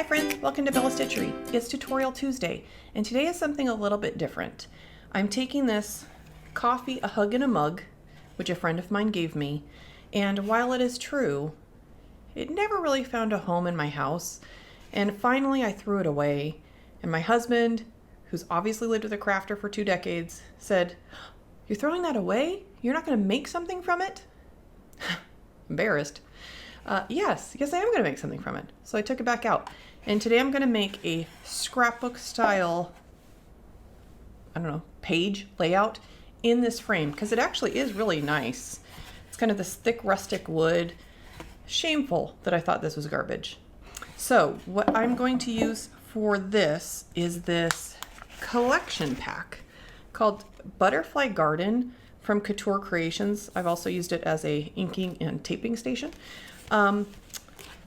Hi friends, welcome to Bella's Stitchery. It's Tutorial Tuesday, and today is something a little bit different. I'm taking this coffee, a hug in a mug, which a friend of mine gave me, and while it is true, it never really found a home in my house, and finally I threw it away, and my husband, who's obviously lived with a crafter for 2 decades, said, "You're throwing that away? You're not going to make something from it?" Embarrassed. Yes, I am going to make something from it. So I took it back out. And today I'm going to make a scrapbook style, page layout in this frame because it actually is really nice. It's kind of this thick rustic wood. Shameful that I thought this was garbage. So what I'm going to use for this is this collection pack called Butterfly Garden from Couture Creations. I've also used it as a inking and taping station.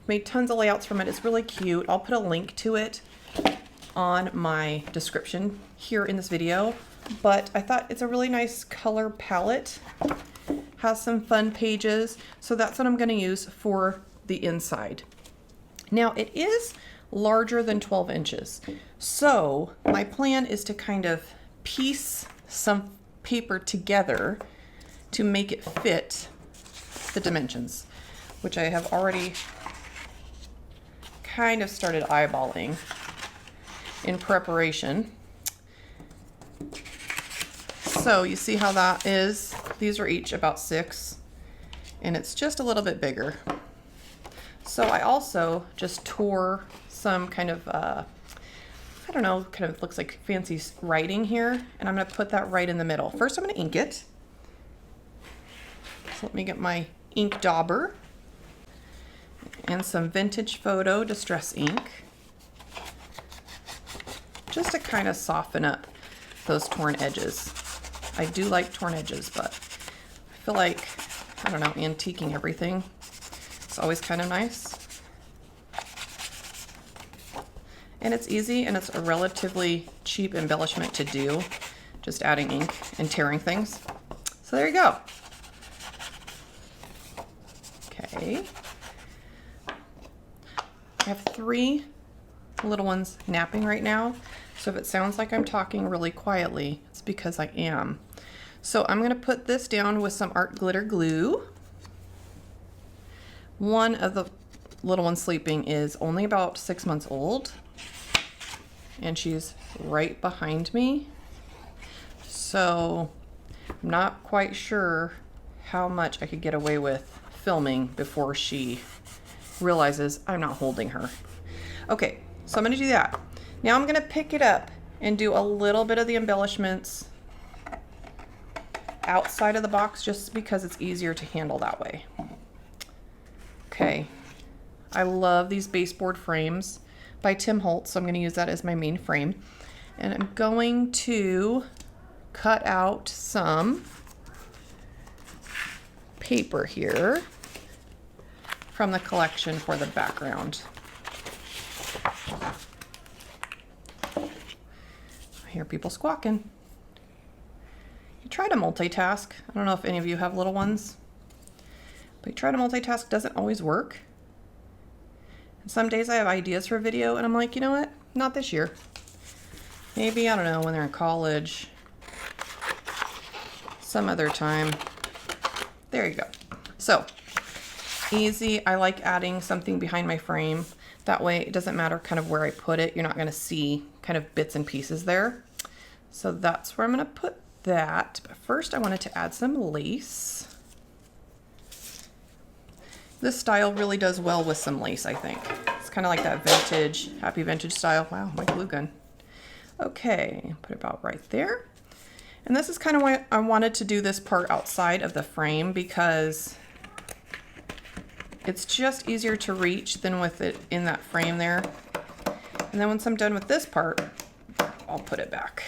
Made tons of layouts from it. It's really cute. I'll put a link to it on my description here in this video, but I thought it's a really nice color palette. Has some fun pages. So that's what I'm going to use for the inside. Now it is larger than 12 inches. So my plan is to kind of piece some paper together to make it fit the dimensions, which I have already kind of started eyeballing in preparation. So you see how that is? These are each about 6, and it's just a little bit bigger. So I also just tore some kind of, kind of looks like fancy writing here, and I'm gonna put that right in the middle. First I'm gonna ink it. So let me get my ink dauber and some vintage photo distress ink just to kind of soften up those torn edges. I do like torn edges, but I feel like, antiquing everything is always kind of nice. And it's easy, and it's a relatively cheap embellishment to do, just adding ink and tearing things. So there you go. Okay. I have 3 little ones napping right now, so if it sounds like I'm talking really quietly, it's because I am. So I'm going to put this down with some art glitter glue. One of the little ones sleeping is only about 6 months old, and she's right behind me. So I'm not quite sure how much I could get away with filming before she realizes I'm not holding her. Okay, so I'm going to do that. Now I'm going to pick it up and do a little bit of the embellishments outside of the box just because it's easier to handle that way. Okay, I love these baseboard frames by Tim Holtz, so I'm going to use that as my main frame. And I'm going to cut out some paper here from the collection for the background. I hear people squawking. You try to multitask. I don't know if any of you have little ones, but you try to multitask, doesn't always work. And some days I have ideas for a video and I'm like, you know what? Not this year. Maybe, I don't know, when they're in college, some other time. There you go. So easy. I like adding something behind my frame. That way it doesn't matter kind of where I put it. You're not going to see kind of bits and pieces there. So that's where I'm going to put that. But first I wanted to add some lace. This style really does well with some lace, I think. It's kind of like that vintage, happy vintage style. Wow, my glue gun. Okay, put it about right there. And this is kind of why I wanted to do this part outside of the frame, because it's just easier to reach than with it in that frame there. And then once I'm done with this part, I'll put it back.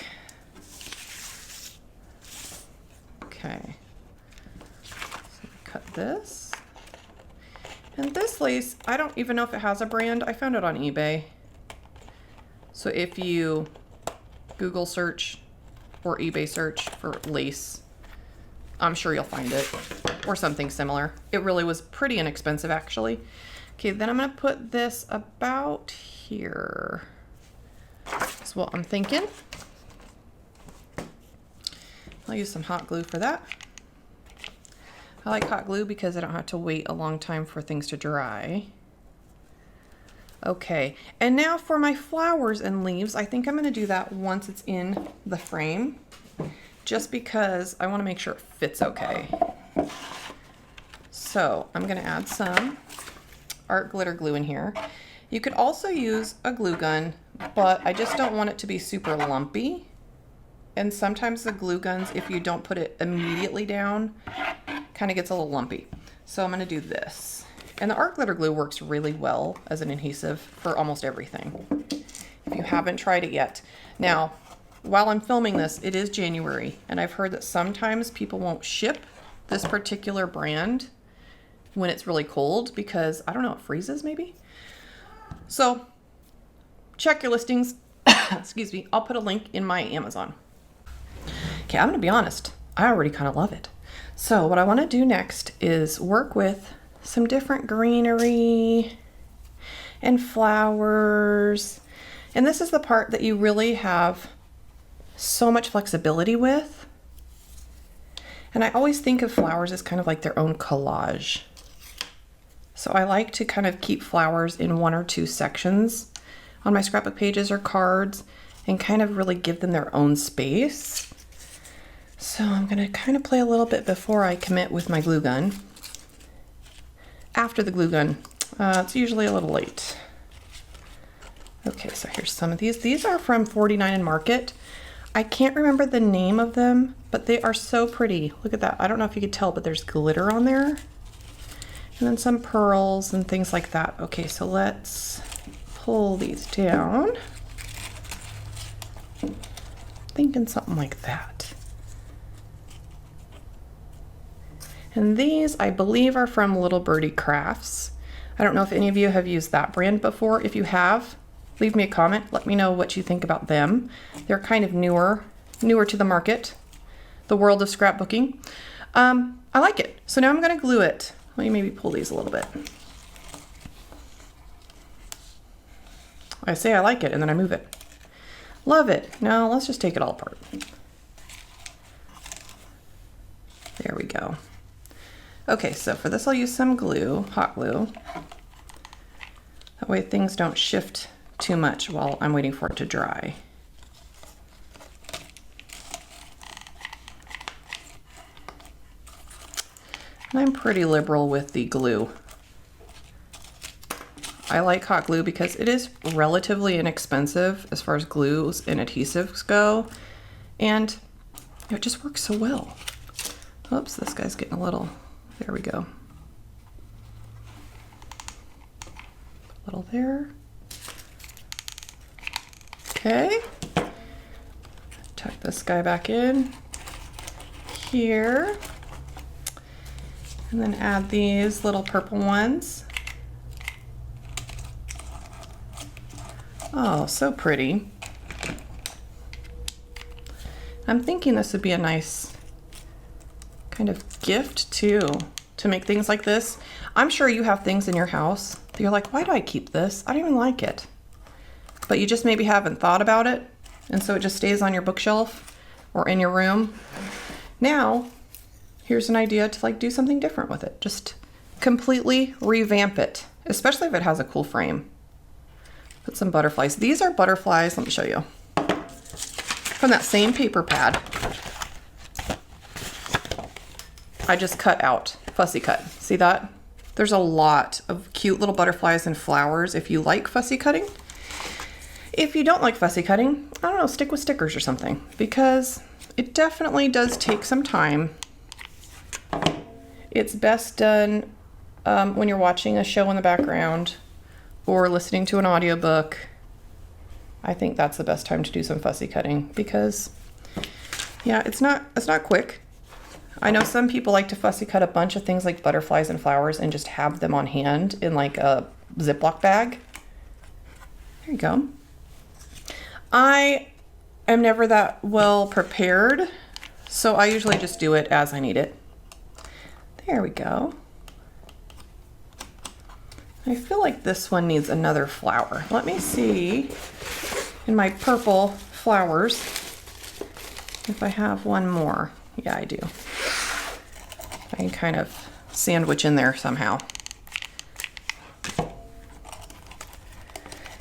Okay. So cut this. And this lace, I don't even know if it has a brand. I found it on eBay. So if you Google search or eBay search for lace, I'm sure you'll find it, or something similar. It really was pretty inexpensive actually, Okay, then I'm gonna put this about here. That's what I'm thinking. I'll use some hot glue for that. I like hot glue because I don't have to wait a long time for things to dry. Okay, and now for my flowers and leaves, I think I'm gonna do that once it's in the frame, just because I wanna make sure it fits okay. So I'm gonna add some art glitter glue in here. You could also use a glue gun, but I just don't want it to be super lumpy. And sometimes the glue guns, if you don't put it immediately down, kind of gets a little lumpy. So I'm gonna do this. And the art glitter glue works really well as an adhesive for almost everything, if you haven't tried it yet. Now, while I'm filming this, it is January, and I've heard that sometimes people won't ship this particular brand when it's really cold because, I don't know, it freezes maybe? So check your listings. Excuse me. I'll put a link in my Amazon. Okay, I'm gonna be honest. I already kind of love it. So what I want to do next is work with some different greenery and flowers. And this is the part that you really have so much flexibility with. And I always think of flowers as kind of like their own collage. So I like to kind of keep flowers in one or two sections on my scrapbook pages or cards and kind of really give them their own space. So I'm gonna kind of play a little bit before I commit with my glue gun. After the glue gun, it's usually a little late. Okay, so here's some of these. These are from 49 and Market. I can't remember the name of them, but they are so pretty. Look at that. I don't know if you could tell, but there's glitter on there. And then some pearls and things like that. Okay, so let's pull these down. Thinking something like that. And these, I believe, are from Little Birdie Crafts. I don't know if any of you have used that brand before. If you have, leave me a comment. Let me know what you think about them. They're kind of newer to the market, the world of scrapbooking. I like it. So now I'm gonna glue it. Let me maybe pull these a little bit. I say I like it and then I move it. Love it. Now let's just take it all apart. There we go. Okay, so for this I'll use some glue, hot glue. That way things don't shift too much while I'm waiting for it to dry. And I'm pretty liberal with the glue. I like hot glue because it is relatively inexpensive as far as glues and adhesives go, and it just works so well. Oops, this guy's getting a little, there we go. A little there. Okay. Tuck this guy back in here. And then add these little purple ones. Oh, so pretty. I'm thinking this would be a nice kind of gift too, to make things like this. I'm sure you have things in your house that you're like, why do I keep this? I don't even like it. But you just maybe haven't thought about it, and so it just stays on your bookshelf or in your room. Now, here's an idea to like do something different with it. Just completely revamp it, especially if it has a cool frame. Put some butterflies. These are butterflies, let me show you. From that same paper pad. I just cut out, fussy cut. See that? There's a lot of cute little butterflies and flowers if you like fussy cutting. If you don't like fussy cutting, I don't know, stick with stickers or something, because it definitely does take some time. It's best done when you're watching a show in the background or listening to an audiobook. I think that's the best time to do some fussy cutting because, yeah, it's not quick. I know some people like to fussy cut a bunch of things like butterflies and flowers and just have them on hand in like a Ziploc bag. There you go. I am never that well prepared, so I usually just do it as I need it. There we go. I feel like this one needs another flower. Let me see in my purple flowers if I have one more. Yeah, I do. I can kind of sandwich in there somehow.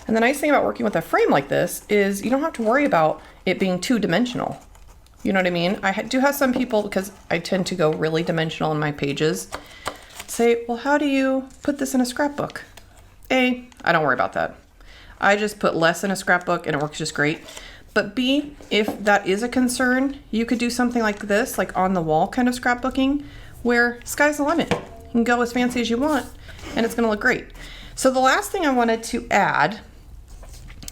And the nice thing about working with a frame like this is you don't have to worry about it being two-dimensional. You know what I mean? I do have some people, because I tend to go really dimensional in my pages, say, well, how do you put this in a scrapbook? A, I don't worry about that. I just put less in a scrapbook and it works just great. But B, if that is a concern, you could do something like this, like on the wall kind of scrapbooking, where sky's the limit. You can go as fancy as you want and it's gonna look great. So the last thing I wanted to add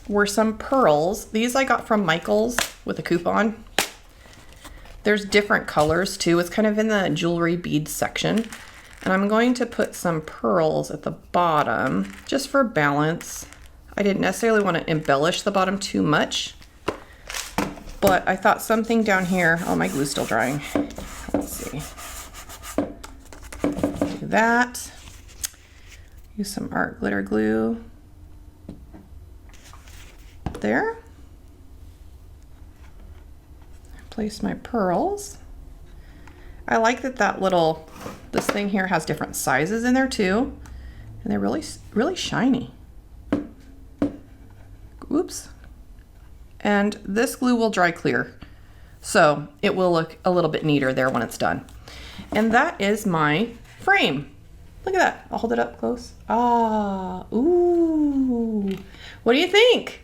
were some pearls. These I got from Michael's with a coupon. There's different colors too. It's kind of in the jewelry beads section. And I'm going to put some pearls at the bottom just for balance. I didn't necessarily want to embellish the bottom too much, but I thought something down here, oh, my glue's still drying. Let's see. Do that. Use some art glitter glue. There. Place my pearls. I like that this thing here has different sizes in there too. And they're really, really shiny. Oops. And this glue will dry clear. So it will look a little bit neater there when it's done. And that is my frame. Look at that. I'll hold it up close. Ah, ooh. What do you think?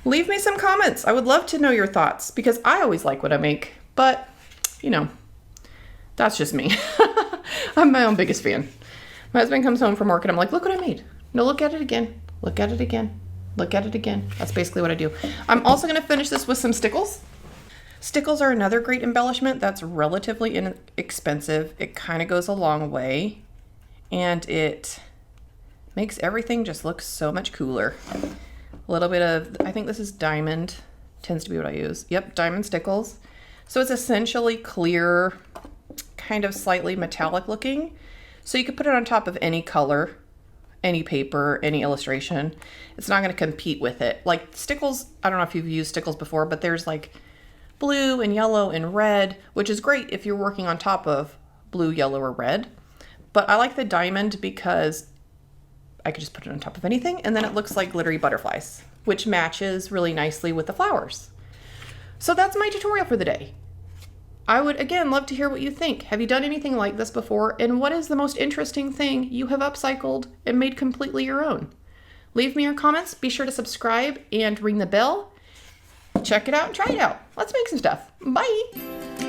Leave me some comments. I would love to know your thoughts because I always like what I make, but you know, that's just me. I'm my own biggest fan. My husband comes home from work and I'm like, look what I made. No, look at it again. Look at it again. Look at it again. That's basically what I do. I'm also gonna finish this with some stickles. Stickles are another great embellishment that's relatively inexpensive. It kind of goes a long way and it makes everything just look so much cooler. A little bit of, I think this is diamond, tends to be what I use. Yep, diamond stickles. So it's essentially clear, kind of slightly metallic looking. So you could put it on top of any color, any paper, any illustration. It's not gonna compete with it. Like stickles, I don't know if you've used stickles before, but there's like blue and yellow and red, which is great if you're working on top of blue, yellow, or red. But I like the diamond because I could just put it on top of anything and then it looks like glittery butterflies, which matches really nicely with the flowers. So that's my tutorial for the day. I would again love to hear what you think. Have you done anything like this before? And what is the most interesting thing you have upcycled and made completely your own? Leave me your comments. Be sure to subscribe and ring the bell. Check it out and try it out. Let's make some stuff. Bye.